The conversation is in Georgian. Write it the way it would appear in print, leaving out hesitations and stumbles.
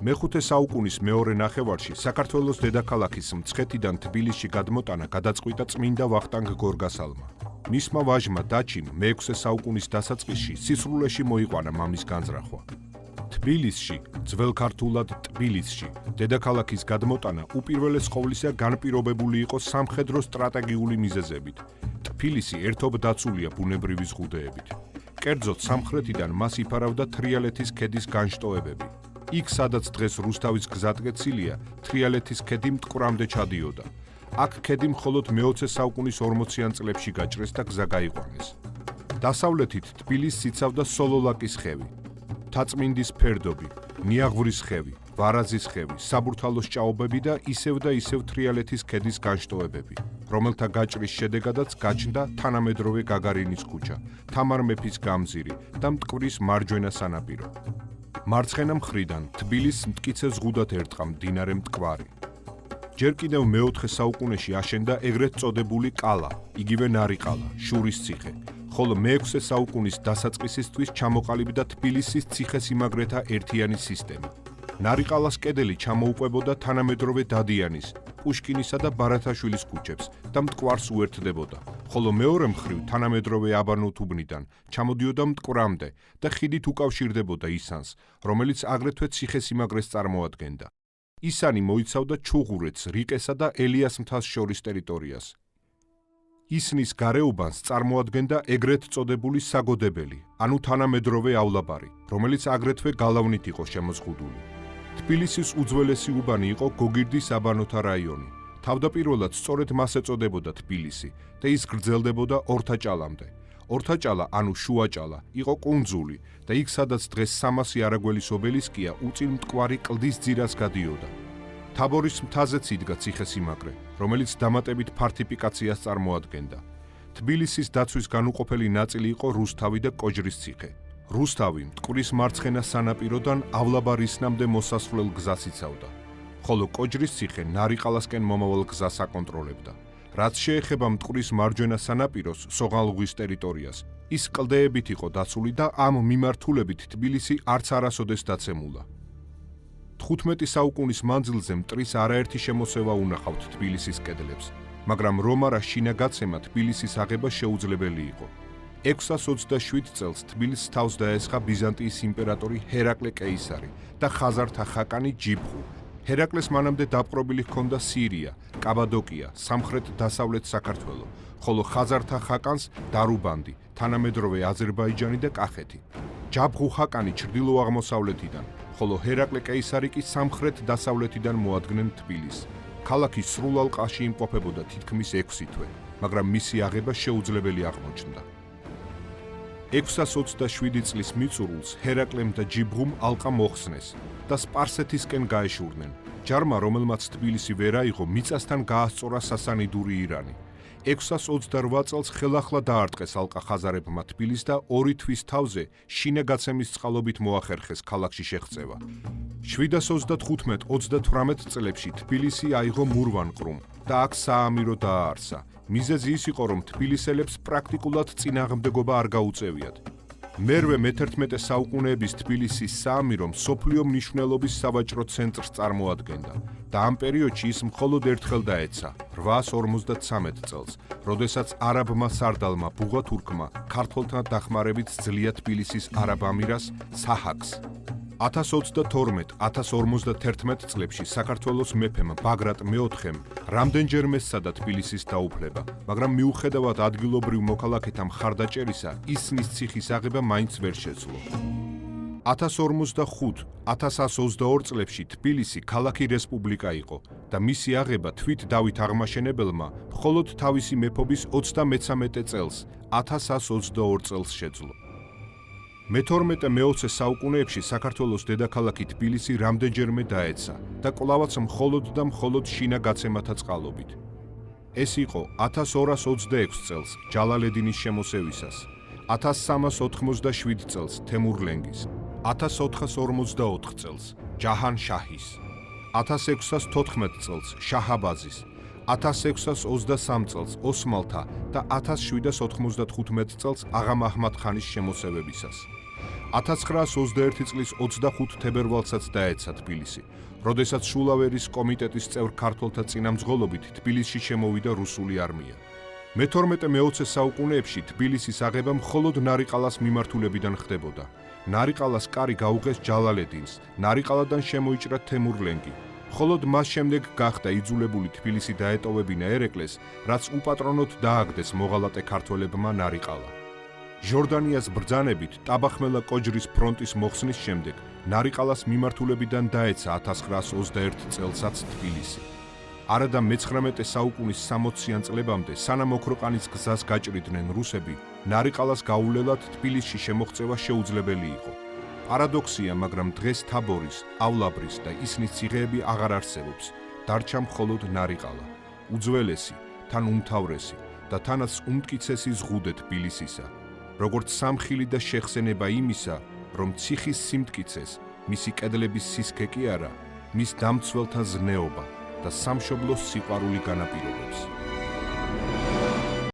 მეხუთე საუკუნის მეორე ნახევარში საქართველოს დედაქალაქის მცხეთიდან თბილისში გადმოტანა გადაწყვიტა წმინდა ვახტანგ გორგასალმა. მისმა ვაჟმა დაჩიმ მე-6 საუკუნის დასაწყისში სისრულეში მოიყვანა მამის განზრახვა. თბილისში, ძველ ქართულად ტბილისში, დედაქალაქის გადმოტანა უპირველეს ყოვლისა განპირობებული იყო სამხედრო სტრატეგიული მიზეზებით. თბილისი ერთობ დაცულია ბუნებრივი ზღუდეებით. კერძოდ სამხრეთიდან მას იფარავდა თრიალეთის ქედის განშტოებები. იქ, სადაც დღეს რუსთავის გზატკეცილია, თრიალეთის ქედი მტკვრამდე ჩადიოდა. აქ ქედი მხოლოდ მე-20 საუკუნის 40-იან წლებში გაჭრეს და გზა გაიყვანეს. დასავლეთით თბილისს იცავდა სოლოლაკის ხევი, თაწმინდის ფერდობი, ნიაღვრის ხევი, ვარაზის ხევი, საბურთალოს ჭაობები და ისევ თრიალეთის ქედის განშტოებები, რომელთა გაჭრის შედეგადაც გაჩნდა თანამედროვე გაგარინის ქუჩა, თამარ მეფის გამზირი და მტკვრის მარჯვენა სანაპირო. მარცხენა მხრიდან თბილისს მტკიცე ზღუდად ერტყა მდინარე მტკვარი. ჯერ კიდევ მე-4 საუკუნეში აშენდა ეგრეთ წოდებული კალა, იგივე ნარიყალა, შურის ციხე, ხოლო მე-6 საუკუნის დასაწყისისთვის ჩამოყალიბდა თბილისის ციხესიმაგრეთა ერთიანი სისტემა. ნარიყალას კედელი ჩამოუყვებოდა თანამედროვე დადიანის, პუშკინისა და ბარათაშვილის ქუჩებს და მტკვარს უერთდებოდა, ხოლო მეორე მხრივ თანამედროვე აბანოთუბნიდან ჩამოდიოდა მტკვრამდე და ხიდით უკავშირდებოდა ისანს, რომელიც აგრეთვე ციხესიმაგრეს წარმოადგენდა. ისანი მოიცავდა ჩუღურეთს, რიყესა და ელიას მთას შორის ტერიტორიას. ისნის გარეუბანს წარმოადგენდა ეგრეთ წოდებული საგოდებელი, ანუ თანამედროვეავლაბარი, რომელიც აგრეთვე გალავნით იყო შემოზღუდული. თბილისის უძველესი უბანი იყო გოგირდის აბანოთა რაიონი. თავდაპირველად სწორედ მას ეწოდებოდა თბილისი და ის გრძელდებოდა ორთაჭალამდე. ორთაჭალა, ანუ შუაჭალა, იყო კუნძული და იქ, სადაც დღეს 300 არაგველის ობელისკია, უწინ მტკვარი კლდის ძირას გადიოდა. თაბორის მთაზეც იდგა ციხესიმაგრე, რომელიც დამატებით ფართიფიკაციას წარმოადგენდა. თბილისის დაცვის განუყოფელი ნაწილი იყო რუსთავი და კოჯრის ციხე. რუსთავი მტკვრის მარცხენა სანაპიროდან ავლაბარისნამდე მოსასვლელ გზას იცავდა, ხოლო კოჯრის ციხე ნარიყალასკენ მომავალ გზას აკონტროლებდა. რაც შეეხება მტკვრის მარჯვენა სანაპიროს, სოღალღვის ტერიტორიას, ის კლდეებით იყო დაცული და ამ მიმართულებით თბილისი არც არასოდეს დაცემულა. 15 საუკუნის მანძილზე მტრის არაერთი შემოსევა უნახავთ თბილისის კედლებს, მაგრამ რომ არა შინაგაცემა თბილისის აღება შეუძლებელი იყო. 627 წელს თბილისს თავს დაესხა ბიზანტიის იმპერატორი ჰერაკლე კეისარი და ხაზართა ხაკანი ჯიბხუ. ჰერაკლეს მანამდე დაპყრობილი ჰქონდა სირია, კაბადოკია, სამხრეთ-დასავლეთ საქართველო, ხოლო ხაზართა ხაკანს დარუბანდი, თანამედროვე აზერბაიჯანი და კახეთი. ჯაბღუ ხაკანი ჩრდილო-აღმოსავლეთიდან, ხოლო ჰერაკლე კეისარი კი სამხრეთ-დასავლეთიდან მოადგნენ თბილისს. ქალაქი სრულ ალყაში იმყოფებოდა თითქმის 6 თვე, მაგრამ მისი აღება შეუძლებელი აღმოჩნდა. 627 წლის მიწურულს ჰერაკლემ და ჯიბღუმ ალყა მოხსნეს და სპარსეთისკენ გაეშურნენ. ჯარმა, რომელმაც თბილისი ვერ აიღო, მიწასთან გაასწორა სასანიდური ირანი. 628 წელს ხელახლა დაარტყეს ალყა ხაზარებმა თბილისს და 2 თვის თავზე შინაგაცემის წყალობით მოახერხეს ქალაქში შეღწევა. 735-38 წლებში თბილისი აიღო მურვანყრუმ და აქ საამირო დააარსა. მიზეზი ის იყო, რომ თბილისელებს პრაქტიკულად წინააღმდეგობა არ გაუწევიათ. მერვე მე-11 საუკუნეების თბილისის საამირო მსოფლიო მნიშვნელობის სავაჭრო ცენტრს წარმოადგენდა და ამ პერიოდში ის მხოლოდ ერთხელ დაეცა 853 წელს, როდესაც არაბმა სარდალმა ბუღათურქმა ქართველთან დახმარებით სძლია თბილისის არაბ ამირას საჰაკს. 1022-1051 წლებში საქართველოს მეფემ ბაგრატ მე-4-მ რამდენჯერმე სცადა თბილისის დაუფლება, მაგრამ მიუხედავად ადგილობრივ მოქალაქეთა მხარდაჭერისა, ისნის ციხის აღება მაინც ვერ შეძლო. 1045-1122 წლებში თბილისი ქალაქი რესპუბლიკა იყო და მისი აღება თვით დავით აღმაშენებელმა მხოლოდ თავისი მეფობის 33 წელს, 1122 წელს შეძლო. მე-12-მე-20 საუკუნეებში საქართველოს დედაქალაქი თბილისი რამდენჯერმე დაეცა და კვლავაც მხოლოდ და მხოლოდ შინაგაცემათა წყალობით. ეს იყო 1226 წელს ჯალალედინის შემოსევისას, 1387 წელს თემურლენგის, 1454 წელს ჯაჰან შაჰის, 1614 წელს შაჰაბაზის, 1623 წელს ოსმალთა და 1795 წელს აღა მაჰმად ხანის შემოსევებისას. 1921 წლის 25 თებერვალსაც დაეცა თბილისი, როდესაც შულავერის კომიტეტის წევრ ქართველთა წინამძღოლობით თბილისში შემოვიდა რუსული არმია. მე-12-მე-20 საუკუნეებში თბილისის აღება მხოლოდ ნარიყალას მიმართულებიდან ხდებოდა. ნარიყალას კარი გაუღეს ჯალალედინს, ნარიყალადან შემოიჭრა თემურლენგი. მხოლოდ მას შემდეგ გახდა იძულებული თბილისი დაეტოვებინა ერეკლეს, რაც უპატრონოდ დააგდეს მოღალატე ქართველებმა ნარიყალა. ჟორდანიას ბრძანებით ტაბახმელა კოჯრის ფრონტის მოხსნის შემდეგ ნარიყალას მიმართულებიდან დაეცა 1921 წელსაც თბილისი. არადა მე-19 საუკუნის 60-იან წლებამდე, სანამ ოქროყანის გზას გაჭრიდნენ რუსები, ნარიყალას გაუვლელად თბილისში შემოღწევა შეუძლებელი იყო. პარადოქსია, მაგრამ დღეს თაბორის,ავლაბრის და ისნის ციხეები აღარ არსებობს. დარჩა მხოლოდ ნარიყალა, უძველესი, თან უმთავრესი და თანაც უმტკიცესი ზღუდე თბილისისა. როგორც სამხილი და შეხსენება იმისა, რომ ციხის სიმტკიცეს, მისი კედლების სისქე კი არა, მის დამცველთა ზნეობა და სამშობლოს სიყვარული განაპირობებს.